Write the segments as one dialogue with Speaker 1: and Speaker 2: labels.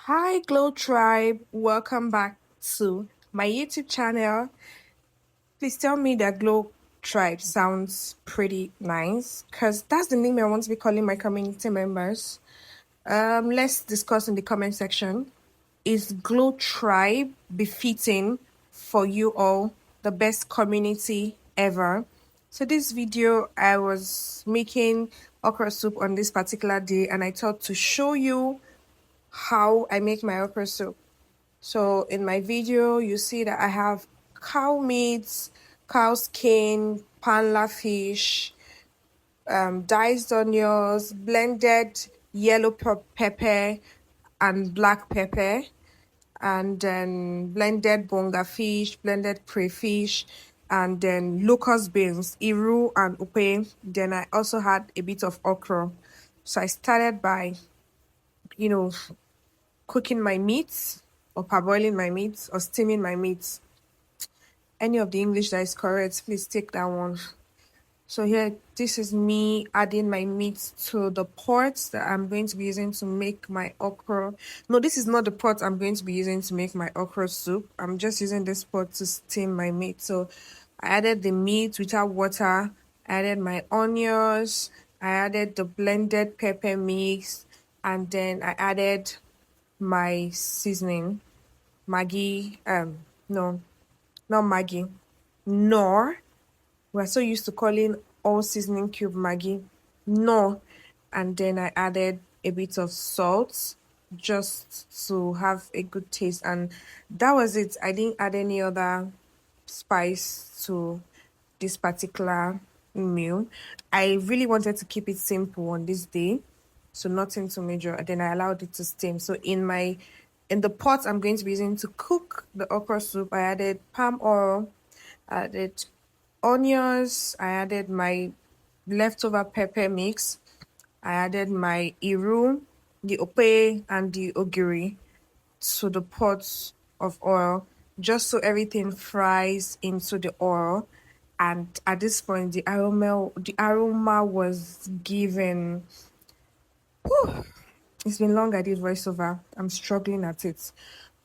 Speaker 1: Hi Glow Tribe, welcome back to my YouTube channel. Please tell me that Glow Tribe sounds pretty nice because that's the name I want to be calling my community members. Let's discuss in the comment section. Is Glow Tribe befitting for you all, the best community ever? So this video I was making okra soup on this particular day and I thought to show you how I make my okra soup. So in my video, you see that I have cow meat, cow skin, panla fish, diced onions, blended yellow pepper and black pepper, and then blended bonga fish, blended crayfish, and then locust beans, iru and Opeye. Then I also had a bit of okra. So I started by, you know, cooking my meat or parboiling my meat or steaming my meat. Any of the English that is correct, please take that one. So here, this is me adding my meat to the pot that I'm going to be using to make my okra. No, this is not the pot I'm going to be using to make my okra soup. I'm just using this pot to steam my meat. So I added the meat without water. I added my onions. I added the blended pepper mix. And then I added my seasoning, Maggie, no, not Maggie, Knorr. We're so used to calling all seasoning cube Maggie, Knorr. And then I added a bit of salt just to have a good taste. And that was it. I didn't add any other spice to this particular meal. I really wanted to keep it simple on this day, so nothing too major. And then I allowed it to steam. So in the pot I'm going to be using to cook the okra soup, I added palm oil, I added onions, I added my leftover pepper mix, I added my iru, the Opeye, and the ogiri to the pot of oil just so everything fries into the oil. And at this point the aroma was given. Whew. It's been long I did voiceover. I'm struggling at it.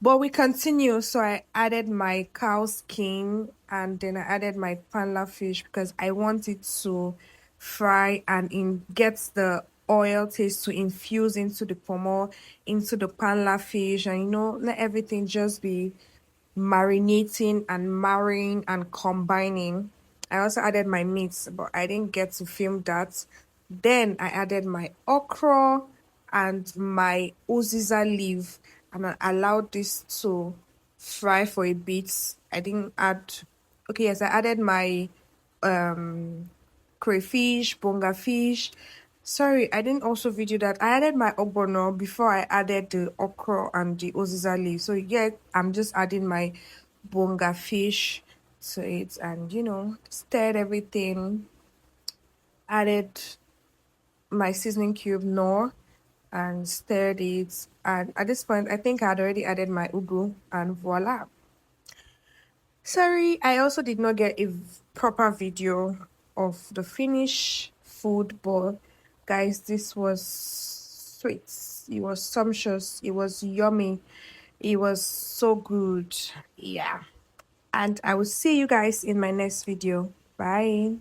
Speaker 1: But we continue. So I added my cow skin and then I added my panla fish because I want it to fry and get the oil taste to infuse into the pomo, into the panla fish, and let everything just be marinating and marrying and combining. I also added my meats, but I didn't get to film that. Then I added my okra and my Oziza leaf and I allowed this to fry for a bit. I didn't add, okay, yes, I added my crayfish, bonga fish. Sorry, I didn't also video that. I added my ogbono before I added the okra and the Oziza leaf. So yeah, I'm just adding my bonga fish to it and stirred everything. Added my seasoning cube Knorr and stirred it. And at this point, I think I had already added my ugu and voila. Sorry, I also did not get a proper video of the finished food, but guys, this was sweet. It was sumptuous. It was yummy. It was so good. Yeah. And I will see you guys in my next video. Bye.